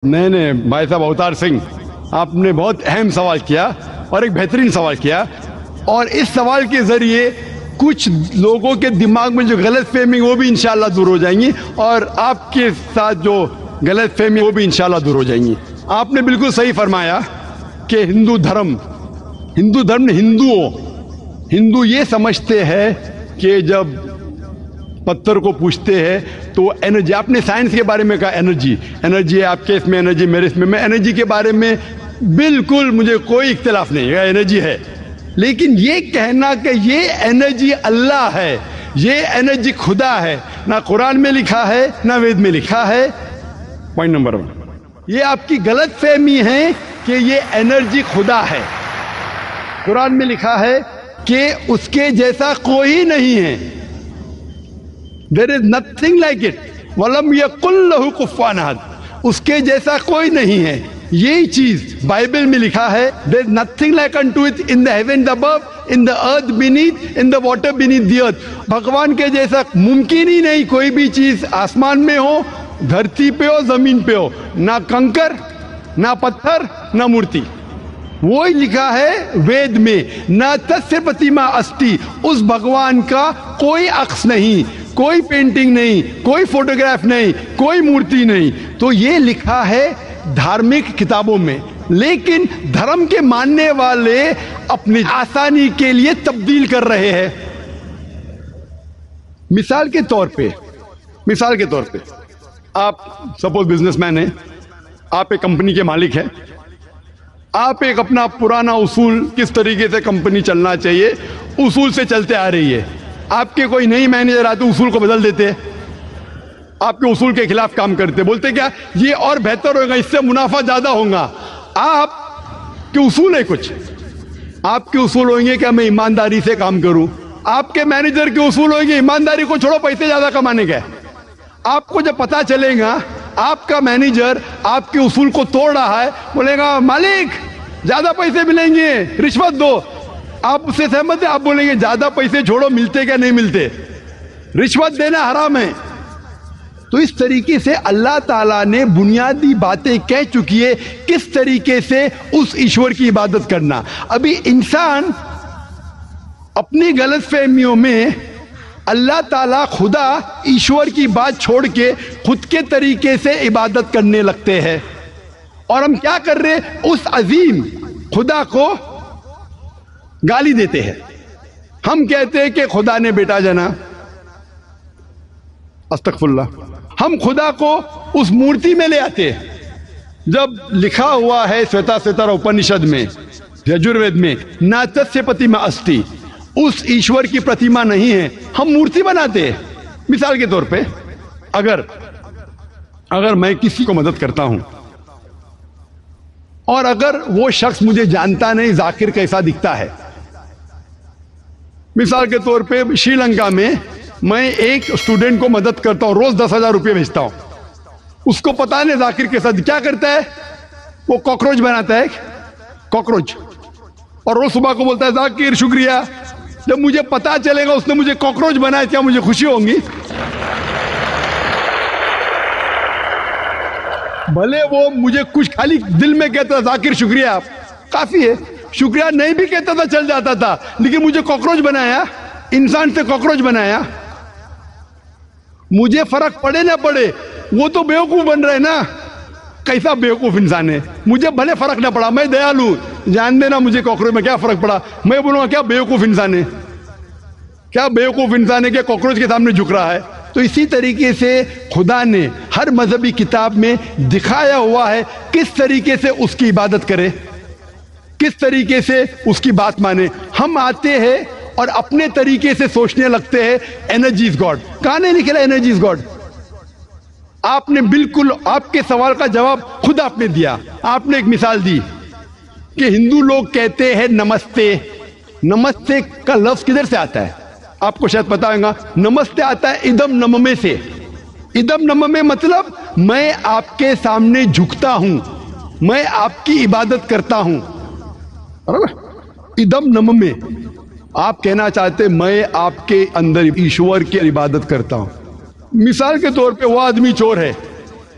نہیں بھائی صاحب اوتار سنگھ، آپ نے بہت اہم سوال کیا اور ایک بہترین سوال کیا، اور اس سوال کے ذریعے کچھ لوگوں کے دماغ میں جو غلط فہمی وہ بھی انشاءاللہ دور ہو جائیں گی، اور آپ کے ساتھ جو غلط فہمی وہ بھی انشاءاللہ دور ہو جائیں گی۔ آپ نے بالکل صحیح فرمایا کہ ہندو دھرم نے ہندو یہ سمجھتے ہیں کہ جب پتھر کو پوچھتے ہیں تو انرجی، آپ نے سائنس کے بارے میں کہا انرجی ہے، آپ کے اس میں انرجی، میرے اس میں انرجی کے بارے میں بالکل مجھے کوئی اختلاف نہیں ہے، انرجی ہے، لیکن یہ کہنا کہ یہ انرجی اللہ ہے، یہ انرجی خدا ہے، نہ قرآن میں لکھا ہے نہ وید میں لکھا ہے۔ پوائنٹ نمبر 1، یہ آپ کی غلط فہمی ہے کہ یہ انرجی خدا ہے۔ قرآن میں لکھا ہے کہ اس کے جیسا کوئی نہیں ہے، there is nothing like it، وَلَمْ يَقُلْ لَهُ كُفُوًا أَحَدٌ، اس کے جیسا کوئی نہیں ہے۔ یہی چیز بائبل میں لکھا ہے there is nothing like unto it in the heavens above, in the earth beneath, in the water beneath the earth۔ بھگوان کے جیسا ممکن ہی نہیں کوئی بھی چیز آسمان میں ہو، دھرتی پہ ہو، زمین پہ ہو، نہ کنکر، نہ پتھر، نہ مورتی۔ وہی لکھا ہے وید میں، نہ تسیہ پرتیما استی، اس بھگوان کا کوئی عکس نہیں، کوئی پینٹنگ نہیں، کوئی فوٹوگراف نہیں، کوئی مورتی نہیں۔ تو یہ لکھا ہے دھارمک کتابوں میں، لیکن دھرم کے ماننے والے اپنی آسانی کے لیے تبدیل کر رہے ہیں۔ مثال کے طور پہ آپ سپوز بزنس مین ہیں، آپ ایک کمپنی کے مالک ہیں، آپ ایک اپنا پرانا اصول کس طریقے سے کمپنی چلنا چاہیے اصول سے چلتے آ رہی ہے، آپ کے کوئی نئی مینیجر آتے اصول کو بدل دیتے، آپ کے اصول کے خلاف کام کرتے، بولتے کیا یہ اور بہتر ہوگا، اس سے منافع زیادہ ہوگا۔ آپ کے اصول ہے کچھ، آپ کے اصول ہوئیں گے کہ میں ایمانداری سے کام کروں، آپ کے مینیجر کے اصول ہوئیں گے ایمانداری کو چھوڑو پیسے زیادہ کمانے کا۔ آپ کو جب پتا چلے گا آپ کا مینیجر آپ کے اصول کو توڑ رہا ہے، بولے گا مالک زیادہ پیسے ملیں گے، رشوت دو، آپ اس سے سہمت ہیں؟ آپ بولیں گے زیادہ پیسے چھوڑو، ملتے کیا نہیں ملتے، رشوت دینا حرام ہے۔ تو اس طریقے سے اللہ تعالیٰ نے بنیادی باتیں کہہ چکی ہے کس طریقے سے اس ایشور کی عبادت کرنا۔ ابھی انسان اپنی غلط فہمیوں میں اللہ تعالیٰ خدا ایشور کی بات چھوڑ کے خود کے طریقے سے عبادت کرنے لگتے ہیں، اور ہم کیا کر رہے اس عظیم خدا کو گالی دیتے ہیں۔ ہم کہتے ہیں کہ خدا نے بیٹا جنا، استغفر اللہ، ہم خدا کو اس مورتی میں لے آتے ہیں، جب لکھا ہوا ہے سویتا سوترا اپنشد میں، یجوروید میں، نا تسیہ پرتیما استی، اس ایشور کی پرتیما نہیں ہے، ہم مورتی بناتے ہیں۔ مثال کے طور پہ اگر میں کسی کو مدد کرتا ہوں اور اگر وہ شخص مجھے جانتا نہیں ذاکر کیسا دکھتا ہے، مثال کے طور پہ شری لنکا میں میں ایک اسٹوڈنٹ کو مدد کرتا ہوں، روز 10,000 روپے بھیجتا ہوں، اس کو پتا نہیں ذاکر کے ساتھ کیا کرتا ہے، وہ کاکروچ بناتا ہے، کاکروچ، اور روز صبح کو بولتا ہے ذاکر شکریہ۔ جب مجھے پتا چلے گا اس نے مجھے کاکروچ بنایا، کیا مجھے خوشی ہوں گی؟ بھلے وہ مجھے کچھ خالی دل میں کہتا تھا ذاکر شکریہ، کافی ہے، شکریہ نہیں بھی کہتا تھا چل جاتا تھا، لیکن مجھے کاکروچ بنایا، انسان سے کاکروچ بنایا، مجھے فرق پڑے نہ پڑے، وہ تو بیوقوف بن رہے نا، کیسا بیوقوف انسان ہے، مجھے بھلے فرق نہ پڑا، میں دیالو، جان دینا مجھے کاکروچ میں کیا فرق پڑا، میں بولوں گا کیا بیوقوف انسان ہے، کیا بیوقوف انسان ہے کہ کاکروچ کے سامنے جھک رہا ہے۔ تو اسی طریقے سے خدا نے ہر مذہبی کتاب میں دکھایا ہوا ہے کس طریقے سے اس کی عبادت کرے، کس طریقے سے اس کی بات مانے۔ ہم آتے ہیں اور اپنے طریقے سے سوچنے لگتے ہیں انرجی از گاڈ، کہاں نہیں لکھا انرجی از گاڈ؟ آپ نے بالکل آپ کے سوال کا جواب خود آپ نے دیا۔ آپ نے ایک مثال دی کہ ہندو لوگ کہتے ہیں نمستے، نمستے کا لفظ کدھر سے آتا ہے؟ آپ کو شاید پتا ہوگا، نمستے آتا ہے ادم نممے سے۔ ادم نممے مطلب میں آپ کے سامنے جھکتا ہوں، میں آپ کی عبادت کرتا ہوں، ادم نممے۔ آپ کہنا چاہتے میں آپ کے اندر ایشور کی عبادت کرتا ہوں۔ مثال کے طور پہ وہ آدمی چور ہے،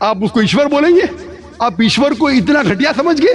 آپ اس کو ایشور بولیں گے؟ آپ ایشور کو اتنا گھٹیا سمجھ گئے؟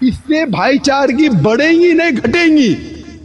اس سے بھائی چارگی بڑھیں گی نہیں گھٹیں گی.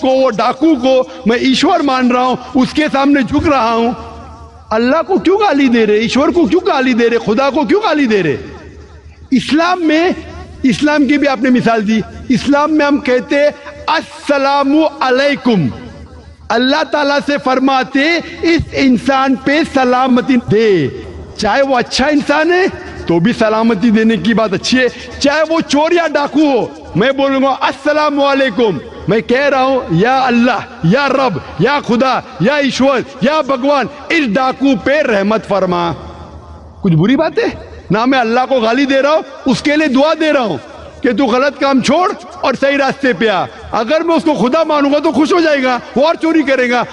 کو, وہ ڈاکو کو میں ایشور مان رہا ہوں, اس کے سامنے جھک رہا ہوں. اللہ کو کیوں گالی دے رہے, ایشور کو کیوں گالی دے رہے, خدا کو کیوں گالی دے رہے؟ اسلام میں, اسلام کی بھی آپ نے مثال دی, اسلام میں ہم کہتے السلام علیکم, اللہ تعالیٰ سے فرماتے اس انسان پہ سلامتی دے. چاہے وہ اچھا انسان ہے تو بھی سلامتی دینے کی بات اچھی ہے, چاہے وہ چور یا ڈاکو ہو, میں بولوں گا السلام علیکم. میں کہہ رہا ہوں یا اللہ, یا رب, یا خدا, یا ایشور, یا بھگوان, اس ڈاکو پہ رحمت فرما. کچھ بری بات ہے؟ نہ میں اللہ کو گالی دے رہا ہوں, اس کے لیے دعا دے رہا ہوں کہ تو غلط کام چھوڑ اور صحیح راستے پہ آ. اگر میں اس کو خدا مانوں گا تو خوش ہو جائے گا, وہ اور چوری کرے گا,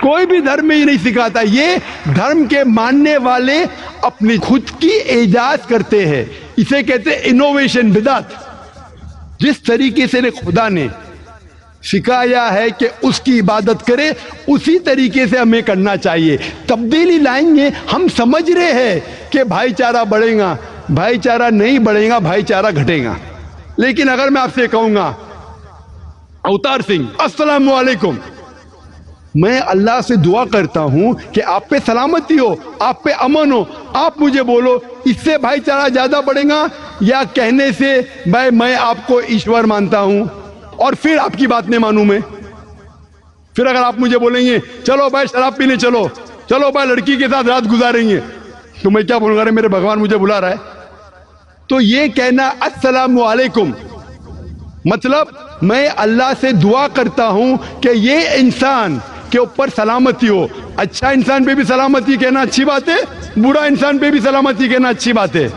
کوئی بھی دھرم میں یہ نہیں سکھاتا. یہ دھرم کے ماننے والے اپنی خود کی ایجاد کرتے ہیں, اسے کہتے ہیں انوویشن, بدعت. جس طریقے سے خدا نے سکھایا ہے کہ اس کی عبادت کرے, اسی طریقے سے ہمیں کرنا چاہیے. تبدیلی لائیں گے. ہم سمجھ رہے ہیں کہ بھائی چارہ بڑھے گا, بھائی چارہ نہیں بڑھے گا, بھائی چارہ گھٹے گا. لیکن اگر میں آپ سے کہوں گا اوتار سنگھ السلام علیکم, میں اللہ سے دعا کرتا ہوں کہ آپ پہ سلامتی ہو, آپ پہ امن ہو, آپ مجھے بولو اس سے بھائی چارہ زیادہ بڑھے گا یا کہنے سے بھائی میں آپ کو ایشور مانتا ہوں اور پھر آپ کی بات نہیں مانوں میں؟ پھر اگر آپ مجھے بولیں گے چلو بھائی شراب پینے چلو, چلو بھائی لڑکی کے ساتھ رات گزاریں گے, تو میں کیا بولوں گا؟ ارے میرے بھگوان مجھے بلا رہا ہے. تو یہ کہنا السلام علیکم مطلب میں اللہ سے دعا کرتا ہوں کہ یہ انسان کے اوپر سلامتی ہو. اچھا انسان پہ بھی سلامتی کہنا اچھی بات ہے, برا انسان پہ بھی سلامتی کہنا اچھی بات ہے.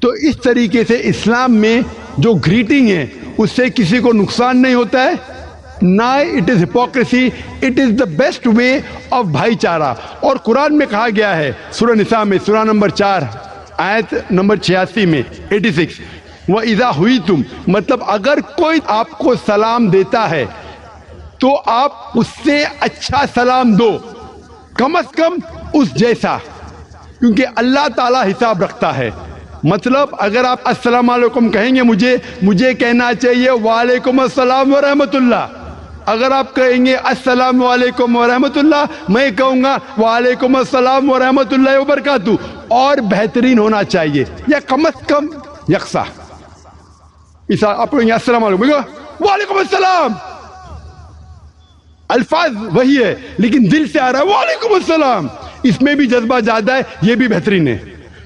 تو اس طریقے سے اسلام میں جو گریٹنگ ہے اس سے کسی کو نقصان نہیں ہوتا ہے, نہ it is hypocrisy, it is the best way of بھائی چارہ. اور قرآن میں کہا گیا ہے سورہ نساء میں, سورہ نمبر 4 آیت نمبر 86 میں 86, وَإِذَا هُوِيتُمْ, مطلب اگر کوئی آپ کو سلام دیتا ہے تو آپ اس سے اچھا سلام دو, کم از کم اس جیسا, کیونکہ اللہ تعالیٰ حساب رکھتا ہے. مطلب اگر آپ السلام علیکم کہیں گے مجھے کہنا چاہیے وعلیکم السلام ورحمۃ اللہ. اگر آپ کہیں گے السلام علیکم ورحمۃ اللہ, میں کہوں گا وعلیکم السلام ورحمۃ اللہ وبرکاتہ, اور بہترین ہونا چاہیے یا کم از کم یکساں. آپ کہیں گے السلام علیکم, وعلیکم السلام, الفاظ وہی ہے لیکن دل سے آ رہا ہے وعلیکم السلام, اس میں بھی جذبہ زیادہ ہے, یہ بھی بہترین ہے.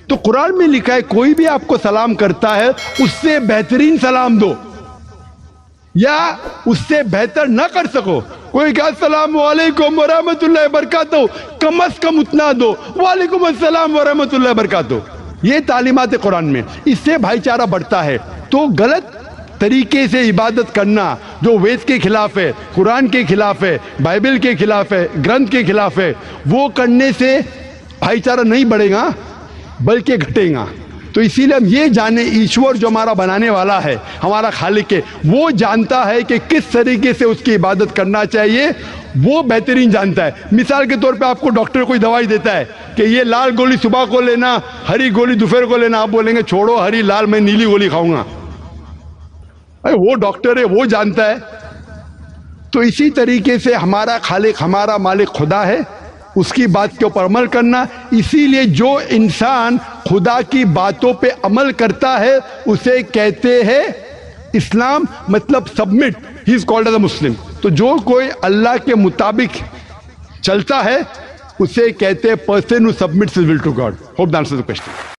تو قرآن میں لکھا ہے کوئی بھی آپ کو سلام کرتا ہے اس سے بہترین سلام دو, یا اس سے بہتر نہ کر سکو, کوئی کہ السلام علیکم ورحمۃ اللہ وبرکاتہ, کم از کم اتنا دو, وعلیکم السلام ورحمۃ اللہ وبرکاتہ. یہ تعلیمات قرآن میں, اس سے بھائی چارہ بڑھتا ہے. تو غلط طریقے سے عبادت کرنا جو وید کے خلاف ہے, قرآن کے خلاف ہے, بائبل کے خلاف ہے, گرنتھ کے خلاف ہے, وہ کرنے سے بھائی چارہ نہیں بڑھے گا بلکہ گھٹے گا. تو اسی لیے ہم یہ جانیں ایشور جو ہمارا بنانے والا ہے, ہمارا خالق ہے, وہ جانتا ہے کہ کس طریقے سے اس کی عبادت کرنا چاہیے, وہ بہترین جانتا ہے. مثال کے طور پہ آپ کو ڈاکٹر کوئی دوائی دیتا ہے کہ یہ لال گولی صبح کو لینا, ہری گولی دوپہر کو لینا, آپ بولیں گے چھوڑو ہری لال, میں نیلی گولی کھاؤں گا. وہ ڈاکٹر ہے, وہ جانتا ہے. تو اسی طریقے سے ہمارا خالق, ہمارا مالک خدا ہے, اس کی بات کے اوپر عمل کرنا. اسی لیے جو انسان خدا کی باتوں پہ عمل کرتا ہے اسے کہتے ہیں اسلام, مطلب submit, he is called as a Muslim. تو جو کوئی اللہ کے مطابق چلتا ہے اسے کہتے ہیں person who submits his will to God. Hope that answers the question.